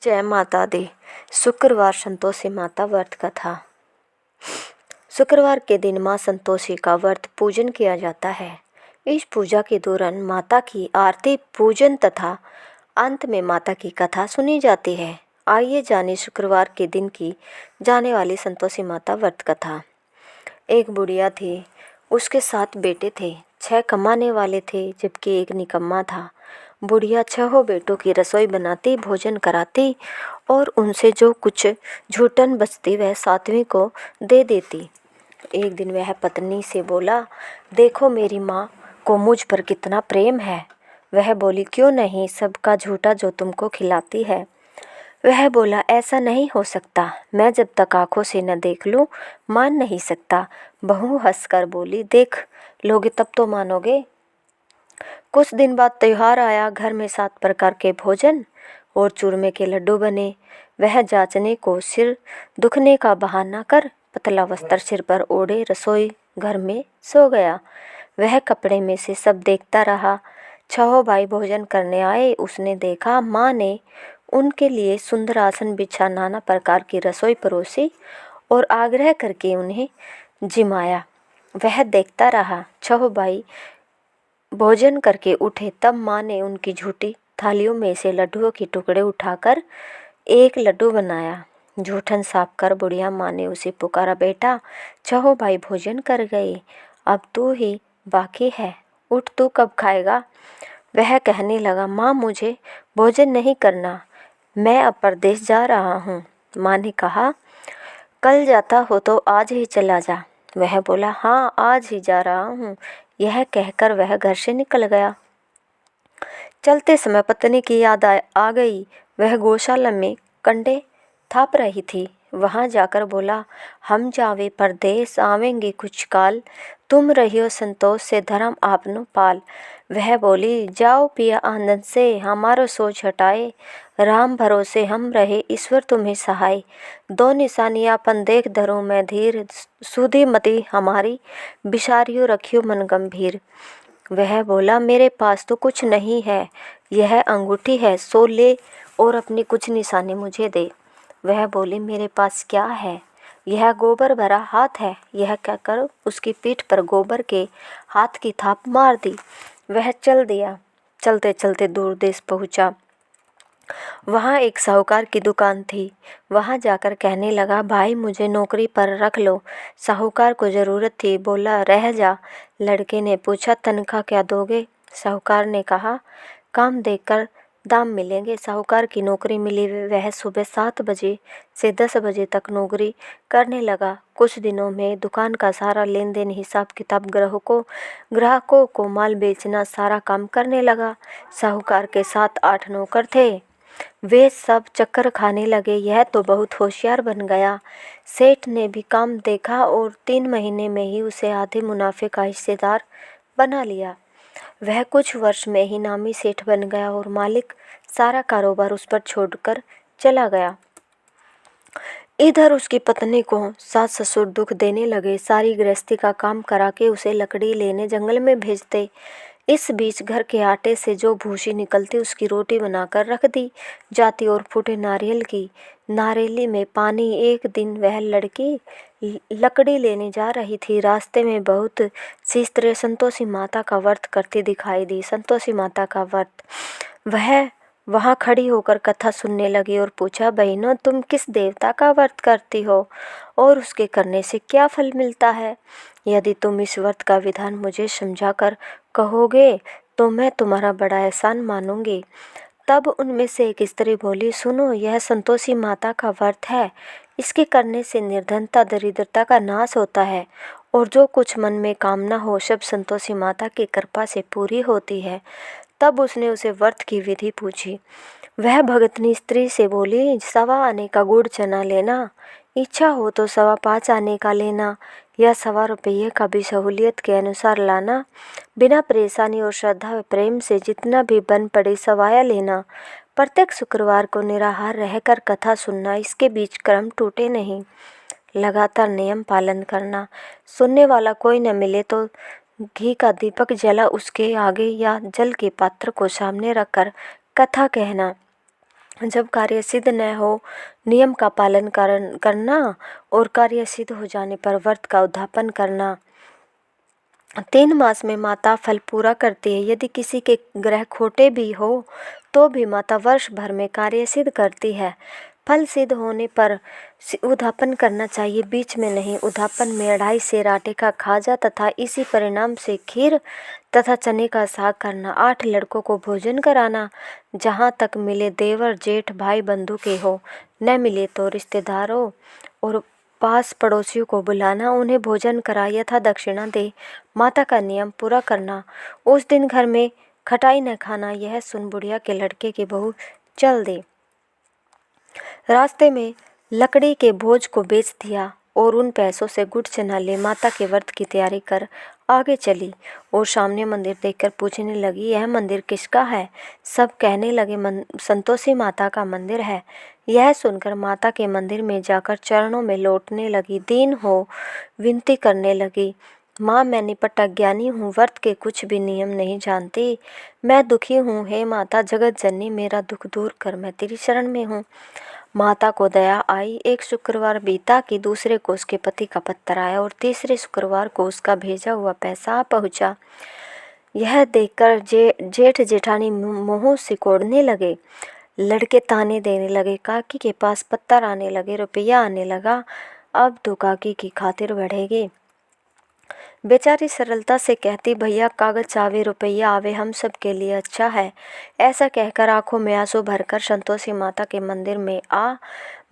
जय माता दी। शुक्रवार संतोषी माता व्रत कथा। शुक्रवार के दिन माँ संतोषी का व्रत पूजन किया जाता है। इस पूजा के दौरान माता की आरती पूजन तथा अंत में माता की कथा सुनी जाती है। आइए जाने शुक्रवार के दिन की जाने वाली संतोषी माता व्रत कथा। एक बुढ़िया थी, उसके 7 बेटे थे। 6 कमाने वाले थे जबकि एक निकम्मा था। बुढ़िया 6 बेटों की रसोई बनाती, भोजन कराती और उनसे जो कुछ झूठन बचती वह 7वीं को दे देती। एक दिन वह पत्नी से बोला, देखो मेरी माँ को मुझ पर कितना प्रेम है। वह बोली, क्यों नहीं, सबका झूठा जो तुमको खिलाती है। वह बोला, ऐसा नहीं हो सकता, मैं जब तक आंखों से न देख लूं मान नहीं सकता। बहू हंसकर बोली, देख लोगे तब तो मानोगे। कुछ दिन बाद त्योहार आया। घर में 7 प्रकार के भोजन और चूरमे के लड्डू बने। वह जांचने को सिर दुखने का बहाना कर पतला वस्त्र सिर पर ओढ़े रसोई घर में सो गया। वह कपड़े में से सब देखता रहा। 6 भाई भोजन करने आए। उसने देखा माँ ने उनके लिए सुंदर आसन बिछा नाना प्रकार की रसोई परोसी और आग्रह करके उन्हें जिमाया। वह देखता रहा। 6 भाई भोजन करके उठे तब माँ ने उनकी झूठी थालियों में से लड्डुओं के टुकड़े उठाकर एक लड्डू बनाया। जूठन साफ कर बुढ़िया माँ ने उसे पुकारा, बेटा 6 भाई भोजन कर गए, अब तू ही बाकी है, उठ, तू कब खाएगा। वह कहने लगा, माँ मुझे भोजन नहीं करना, मैं अब परदेश जा रहा हूँ। माँ ने कहा, कल जाता हो तो आज ही चला जा। वह बोला, हाँ आज ही जा रहा हूँ। यह कहकर वह घर से निकल गया। चलते समय पत्नी की याद आ गई। वह गौशाला में कंडे थाप रही थी। वहां जाकर बोला, हम जावे परदेस आवेंगे कुछ काल, तुम रहियो संतोष से धर्म आपनो पाल। वह बोली, जाओ पिया आनंद से हमारो सोच हटाए, राम भरोसे हम रहे ईश्वर तुम्हें सहाय। 2 निशानियापन देख धरो मैं धीर, सुधी मति हमारी बिसारियो रखियो मन गंभीर। वह बोला, मेरे पास तो कुछ नहीं है, यह अंगूठी है, सो ले और अपनी कुछ निशानी मुझे दे। वह बोली, मेरे पास क्या है, यह गोबर भरा हाथ है। यह कहकर उसकी पीठ पर गोबर के हाथ की थाप मार दी। वह चल दिया। चलते चलते दूर देश पहुंचा। वहाँ एक साहूकार की दुकान थी। वहाँ जाकर कहने लगा, भाई मुझे नौकरी पर रख लो। साहूकार को ज़रूरत थी, बोला, रह जा। लड़के ने पूछा, तनख्वाह क्या दोगे। साहूकार ने कहा, काम देखकर दाम मिलेंगे। साहूकार की नौकरी मिली। वह सुबह 7 बजे से 10 बजे तक नौकरी करने लगा। कुछ दिनों में दुकान का सारा लेन देन, हिसाब किताब, ग्राहकों को माल बेचना, सारा काम करने लगा। साहूकार के 7-8 नौकर थे। वे सब चक्कर खाने लगे, यह तो बहुत होशियार बन गया। सेठ ने भी काम देखा और 3 महीने में ही उसे आधे मुनाफे का हिस्सेदार बना लिया। वह कुछ वर्ष में ही नामी सेठ बन गया और मालिक सारा कारोबार उस पर छोड़कर चला गया। इधर उसकी पत्नी को सास ससुर दुख देने लगे। सारी गृहस्थी का काम करा के उसे लकड़ी लेने जंगल में भेजते। इस बीच घर के आटे से जो भूसी निकलती उसकी रोटी बनाकर रख दी जाती और फूटे नारियल की नारेली में पानी। एक दिन वह लड़की लकड़ी लेने जा रही थी। रास्ते में बहुत सी स्त्रियां संतोषी माता का व्रत करती दिखाई दी। संतोषी माता का व्रत। वह वहाँ खड़ी होकर कथा सुनने लगी और पूछा, बहनों तुम किस देवता का व्रत करती हो और उसके करने से क्या फल मिलता है। यदि तुम इस व्रत का विधान मुझे समझाकर कहोगे तो मैं तुम्हारा बड़ा एहसान मानूंगी। तब उनमें से एक स्त्री बोली, सुनो, यह संतोषी माता का व्रत है। इसके करने से निर्धनता दरिद्रता का नाश होता है और जो कुछ मन में कामना हो सब संतोषी माता की कृपा से पूरी होती है। तब उसने उसे व्रत की विधि पूछी। वह भगतनी स्त्री से बोली, 1.25 आने का गुड़ चना लेना, इच्छा हो तो 5.25 आने का लेना या 1.25 रुपये का भी सहूलियत के अनुसार लाना। बिना परेशानी और श्रद्धा व प्रेम से जितना भी बन पड़े सवाया लेना। प्रत्येक शुक्रवार को निराहार रहकर कथा सुनना, इसके बीच क्रम टूटे नहीं। लगातार नियम पालन करना। सुनने वाला कोई न मिले तो घी का दीपक जला उसके आगे या जल के पात्र को सामने रखकर कथा कहना। जब कार्य सिद्ध न हो, नियम का पालन करना और कार्य सिद्ध हो जाने पर व्रत का उद्यापन करना। 3 मास में माता फल पूरा करती है। यदि किसी के ग्रह खोटे भी हो तो भी माता वर्ष भर में कार्य सिद्ध करती है। फल सिद्ध होने पर उद्यापन करना चाहिए, बीच में नहीं। उद्यापन में 2.5 सेर आटे का खाजा तथा इसी परिणाम से खीर तथा चने का साग करना। 8 लड़कों को भोजन कराना, जहाँ तक मिले देवर जेठ भाई बंधु के हो, न मिले तो रिश्तेदारों और पास पड़ोसियों को बुलाना, उन्हें भोजन करा यथा दक्षिणा दे। माता का नियम पूरा करना, उस दिन घर में खटाई न खाना। यह सुन बुढ़िया के लड़के की बहू चल दी। रास्ते में लकड़ी के बोझ को बेच दिया और उन पैसों से गुड़ चना ले माता के व्रत की तैयारी कर आगे चली और सामने मंदिर देखकर पूछने लगी, यह मंदिर किसका है? सब कहने लगे, संतोषी माता का मंदिर है। यह सुनकर माता के मंदिर में जाकर चरणों में लौटने लगी, दीन हो विनती करने लगी, माँ मैं निपट अज्ञानी हूँ, व्रत के कुछ भी नियम नहीं जानती, मैं दुखी हूँ। हे माता जगत जननी, मेरा दुख दूर कर, मैं तेरी शरण में हूँ। माता को दया आई। एक शुक्रवार बीता कि दूसरे को उसके पति का पत्र आया और तीसरे शुक्रवार को उसका भेजा हुआ पैसा आ पहुँचा। यह देखकर जेठ जेठानी मुँह सिकोड़ने लगे। लड़के ताने देने लगे, काकी के पास पत्थर आने लगे, रुपया आने लगा, अब तो काकी की खातिर बढ़ेगी। बेचारी सरलता से कहती, भैया कागज आवे रुपया आवे, हम सब के लिए अच्छा है। ऐसा कहकर आंखों में आंसू भरकर संतोषी माता के मंदिर में आ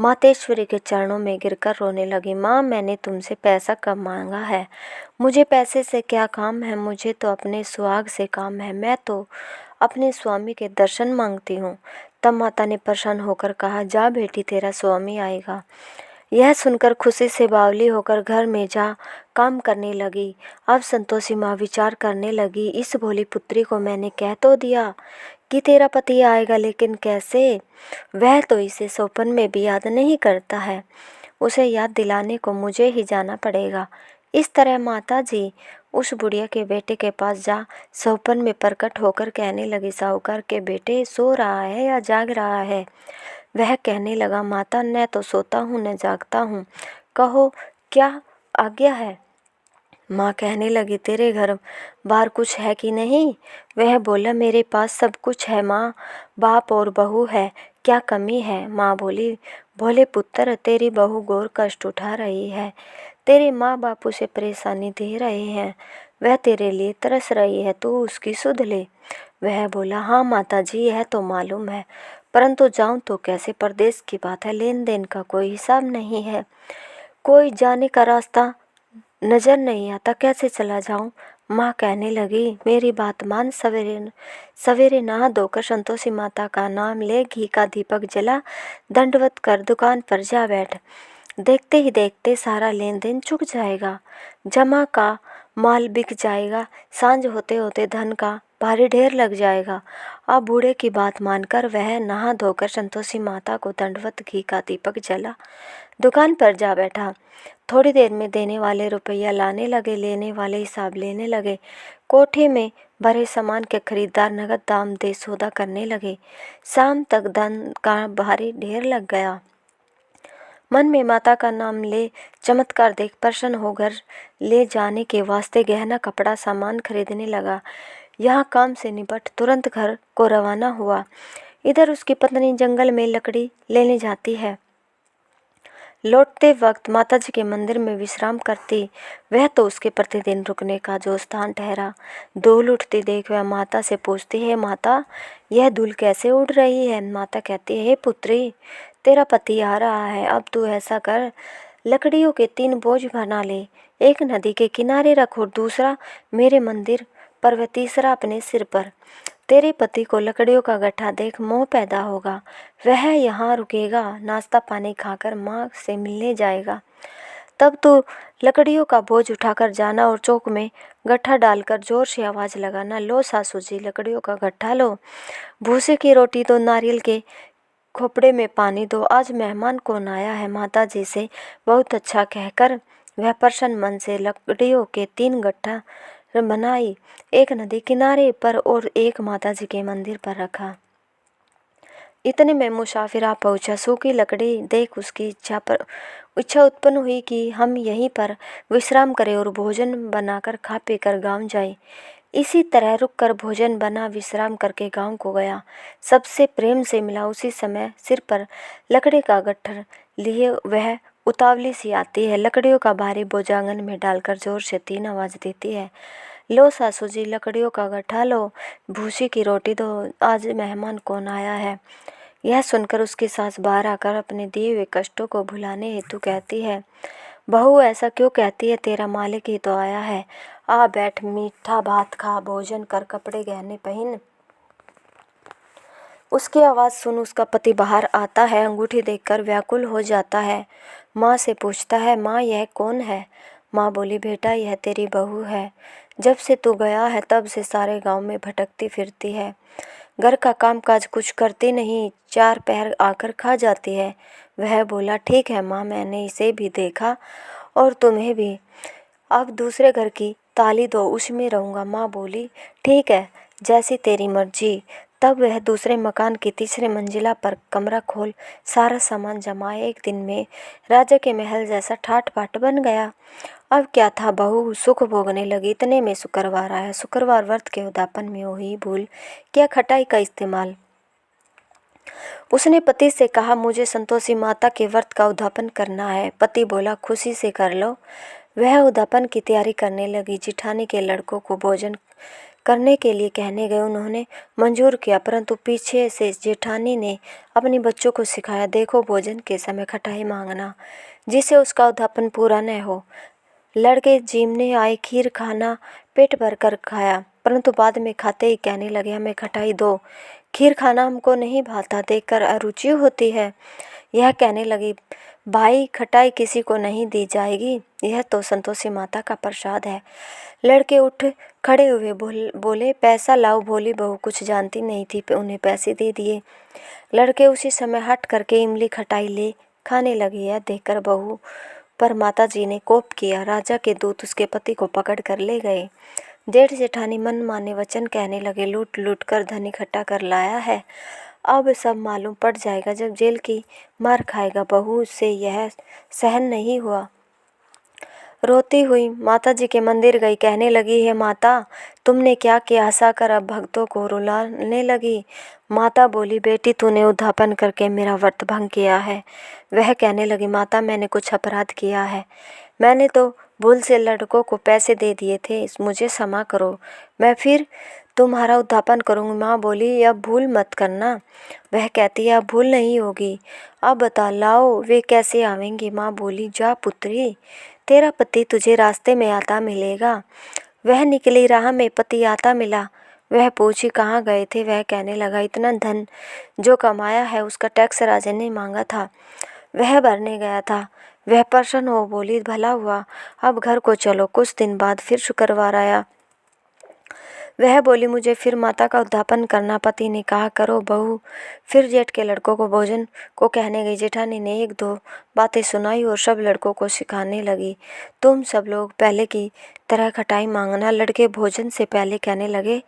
मातेश्वरी के चरणों में गिरकर रोने लगी। माँ मैंने तुमसे पैसा कब मांगा है? मुझे पैसे से क्या काम है? मुझे तो अपने सुहाग से काम है। मैं तो अपने स्वामी के दर्शन मांगती हूँ। तब माता ने प्रसन्न होकर कहा, जा बेटी तेरा स्वामी आएगा। यह सुनकर खुशी से बावली होकर घर में जा काम करने लगी। अब संतोषी माँ विचार करने लगी, इस भोली पुत्री को मैंने कह तो दिया कि तेरा पति आएगा, लेकिन कैसे? वह तो इसे सौपन में भी याद नहीं करता है। उसे याद दिलाने को मुझे ही जाना पड़ेगा। इस तरह माता जी उस बुढ़िया के बेटे के पास जा सौपन में प्रकट होकर कहने लगी, साहूकार के बेटे सो रहा है या जाग रहा है? वह कहने लगा, माता न तो सोता हूँ न जागता हूँ, कहो क्या आज्ञा है? माँ कहने लगी, तेरे घर बार कुछ है कि नहीं? वह बोला, मेरे पास सब कुछ है माँ, बाप और बहू है, क्या कमी है? माँ बोली, भोले पुत्र तेरी बहू घोर कष्ट उठा रही है, तेरे माँ बाप उसे परेशानी दे रहे हैं, वह तेरे लिए तरस रही है, तू उसकी सुध ले। वह बोला, हाँ माता जी यह तो मालूम है, परंतु जाऊं तो कैसे? परदेश की बात है, लेन देन का कोई हिसाब नहीं है, कोई जाने का रास्ता नजर नहीं आता, कैसे चला जाऊं? माँ कहने लगी, मेरी बात मान, सवेरे सवेरे नहा धोकर संतोषी माता का नाम ले, घी का दीपक जला, दंडवत कर दुकान पर जा बैठ। देखते ही देखते सारा लेन देन चुक जाएगा, जमा का माल बिक जाएगा, सांझ होते होते धन का भारी ढेर लग जाएगा। अब बूढ़े की बात मानकर वह नहा धोकर संतोषी माता को दंडवत घी का दीपक जला दुकान पर जा बैठा। थोड़ी देर में देने वाले रुपया लाने लगे, लेने वाले हिसाब लेने लगे। कोठे में भरे सामान के खरीदार नगद दाम दे सौदा करने लगे। शाम तक धन का भारी ढेर लग गया। मन में माता का नाम ले चमत्कार देख प्रसन्न हो घर ले जाने के वास्ते गहना कपड़ा सामान खरीदने लगा। यहाँ काम से निपट तुरंत घर को रवाना हुआ। इधर उसकी पत्नी जंगल में लकड़ी लेने जाती है। लौटते वक्त माताजी के मंदिर में विश्राम करती। वह तो उसके प्रतिदिन रुकने का जो स्थान ठहरा। धूल उठती देख वह माता से पूछती है, माता यह धूल कैसे उड़ रही है? माता कहती है, हे पुत्री तेरा पति आ रहा है, अब तू ऐसा कर, लकड़ियों के 3 बोझ बना ले, एक नदी के किनारे रख और दूसरा मेरे मंदिर पर व तीसरा अपने सिर पर। तेरे पति को लकड़ियों का गड्ढा देख मोह पैदा होगा, वह यहाँ रुकेगा, नाश्ता पानी खाकर माँ से मिलने जाएगा। तब तो लकड़ियों का बोझ उठाकर जाना और चौक में गट्ठा डालकर जोर से आवाज़ लगाना, लो सासू जी लकड़ियों का गट्ठा लो, भूसे की रोटी दो, नारियल के खोपड़े में पानी दो, आज मेहमान कौन आया है? माता जी से बहुत अच्छा कहकर वह प्रसन्न मन से लकड़ियों के 3 गट्ठा बनाई, एक नदी किनारे पर और एक माता जी के मंदिर पर रखा। इतने में मुसाफिर आ पहुँचा। सूखी लकड़ी देख उसकी इच्छा उत्पन्न हुई कि हम यहीं पर विश्राम करें और भोजन बनाकर खा पीकर गांव जाए। इसी तरह रुककर भोजन बना विश्राम करके गांव को गया। सबसे प्रेम से मिला। उसी समय सिर पर लकड़ी का गट्ठर लिए वह उतावली सी आती है। लकड़ियों का भारी बोझ आंगन में डालकर जोर से 3 आवाज़ देती है। लो सासू जी, लकड़ियों का गट्ठा लो, भूसी की रोटी दो, आज मेहमान कौन आया है। यह सुनकर उसकी सास बाहर आकर अपने दिए हुए कष्टों को भुलाने हेतु कहती है, बहू ऐसा क्यों कहती है, तेरा मालिक ही तो आया है। आ बैठ, मीठा भात खा, भोजन कर, कपड़े गहने पहन। उसकी आवाज़ सुन उसका पति बाहर आता है। अंगूठी देखकर व्याकुल हो जाता है। माँ से पूछता है, माँ यह कौन है। माँ बोली, बेटा यह तेरी बहू है। जब से तू गया है तब से सारे गांव में भटकती फिरती है। घर का कामकाज कुछ करती नहीं, 4 पहर आकर खा जाती है। वह बोला, ठीक है माँ, मैंने इसे भी देखा और तुम्हें भी। अब दूसरे घर की ताली दो, उसमें रहूँगा। माँ बोली, ठीक है, जैसी तेरी मर्जी। तब वह दूसरे मकान की तीसरे मंजिला पर कमरा खोल सारा सामान जमाए। एक दिन में राजा के महल जैसा ठाट बाट बन गया। अब क्या था, बहू सुख भोगने लगी। इतने में शुक्रवार आया। शुक्रवार व्रत के उद्यापन में हुई भूल किया खटाई का इस्तेमाल। उसने पति से कहा, मुझे संतोषी माता के व्रत का उद्यापन करना है। पति बोला, खुशी से कर लो। वह उद्यापन की तैयारी करने लगी। जिठानी के लड़कों को भोजन करने के लिए कहने गए। उन्होंने मंजूर किया, परंतु पीछे से जेठानी ने अपने बच्चों को सिखाया, देखो भोजन के समय खटाई मांगना, जिससे उसका उद्यापन पूरा न हो। लड़के जीमने आए, खीर खाना पेट भर कर खाया, परंतु बाद में खाते ही कहने लगे, हमें खटाई दो, खीर खाना हमको नहीं भाता, देखकर अरुचि होती है। यह कहने लगी, भाई खटाई किसी को नहीं दी जाएगी, यह तो संतोषी माता का प्रसाद है। लड़के उठ खड़े हुए बोले, पैसा लाओ। भोली बहू कुछ जानती नहीं थी, उन्हें पैसे दे दिए। लड़के उसी समय हट करके इमली खटाई ले खाने लगे। यह देखकर बहू पर माता जी ने कोप किया। राजा के दूत उसके पति को पकड़ कर ले गए। जेठ जेठानी मन माने वचन कहने लगे, लूट लूट कर धन इकट्ठा कर लाया है, अब सब मालूम पड़ जाएगा, जब जेल की मार खाएगा। बहू से यह सहन नहीं हुआ। रोती हुई माता जी के मंदिर गई। कहने लगी, हे माता, तुमने क्या किया। हंसाकर अब भक्तों को रुलाने लगी। माता बोली, बेटी तूने उद्यापन करके मेरा व्रत भंग किया है। वह कहने लगी, माता मैंने कुछ अपराध किया है, मैंने तो भूल से लड़कों को पैसे दे दिए थे, मुझे क्षमा करो, मैं फिर तुम्हारा उद्यापन करूँगी। माँ बोली, अब भूल मत करना। वह कहती है, अब भूल नहीं होगी। अब बता लाओ वे कैसे आवेंगे। माँ बोली, जा पुत्री, तेरा पति तुझे रास्ते में आता मिलेगा। वह निकली, राह में पति आता मिला। वह पूछी, कहाँ गए थे। वह कहने लगा, इतना धन जो कमाया है उसका टैक्स राजा ने मांगा था, वह भरने गया था। वह प्रसन्न हो बोली, भला हुआ, अब घर को चलो। कुछ दिन बाद फिर शुक्रवार आया। वह बोली, मुझे फिर माता का उद्यापन करना। पति ने कहा, करो बहू। फिर जेठ के लड़कों को भोजन को कहने गई। जेठानी ने 1-2 बातें सुनाई और सब लड़कों को सिखाने लगी, तुम सब लोग पहले की तरह खटाई मांगना। लड़के भोजन से पहले कहने लगे,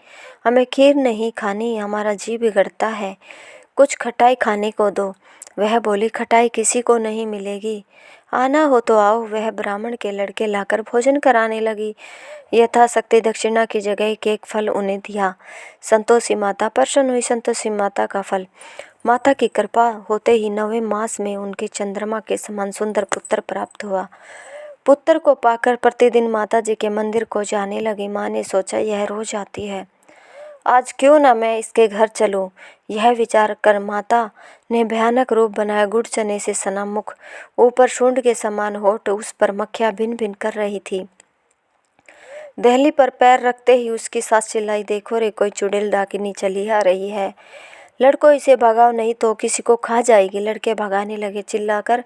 हमें खीर नहीं खानी, हमारा जी बिगड़ता है, कुछ खटाई खाने को दो। वह बोली, खटाई किसी को नहीं मिलेगी, आना हो तो आओ। वह ब्राह्मण के लड़के लाकर भोजन कराने लगी। यथाशक्ति दक्षिणा की जगह एक फल उन्हें दिया। संतोषी माता प्रसन्न हुई। संतोषी माता का फल, माता की कृपा होते ही 9वें मास में उनके चंद्रमा के समान सुंदर पुत्र प्राप्त हुआ। पुत्र को पाकर प्रतिदिन माता जी के मंदिर को जाने लगी। माँ ने सोचा, यह रोज आती है, आज क्यों ना मैं इसके घर चलूं। यह विचार कर माता ने भयानक रूप बनाया। गुड़ चने से सना मुख, ऊपर सूंड के समान होठ, उस पर मक्खियाँ भिन भिन कर रही थी। दहली पर पैर रखते ही उसकी सास चिल्लाई, देखो रे, कोई चुड़ैल डाकिनी चली आ रही है, लड़कों इसे भगाओ नहीं तो किसी को खा जाएगी। लड़के भगाने लगे, चिल्लाकर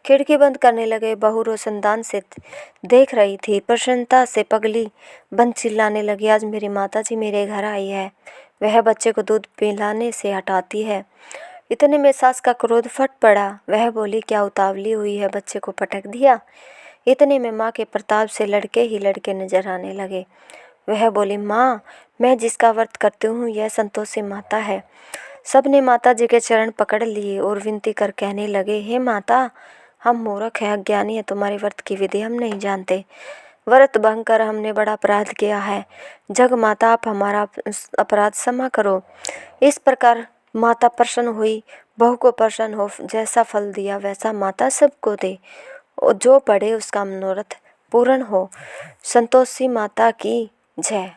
खिड़की बंद करने लगे। बहू रोशनदान से देख रही थी, प्रसन्नता से पगली बंद चिल्लाने लगी, आज मेरी माता जी मेरे घर आई है, वह बच्चे को दूध पिलाने से हटाती है। इतने में सास का क्रोध फट पड़ा। वह बोली, क्या उतावली हुई है, बच्चे को पटक दिया। इतने में माँ के प्रताप से लड़के ही लड़के नजर आने लगे। वह बोली, माँ, मैं जिसका व्रत करती हूँ यह संतोषी माता है। सबने माता जी के चरण पकड़ लिए और विनती कर कहने लगे, हे माता, हम मूर्ख हैं, अज्ञानी है, तुम्हारे व्रत की विधि हम नहीं जानते। व्रत भंग कर हमने बड़ा अपराध किया है। जग माता, आप हमारा अपराध क्षमा करो। इस प्रकार माता प्रसन्न हुई। बहू को प्रसन्न हो, जैसा फल दिया वैसा माता सबको दे, और जो पढ़े उसका मनोरथ पूर्ण हो। संतोषी माता की जय।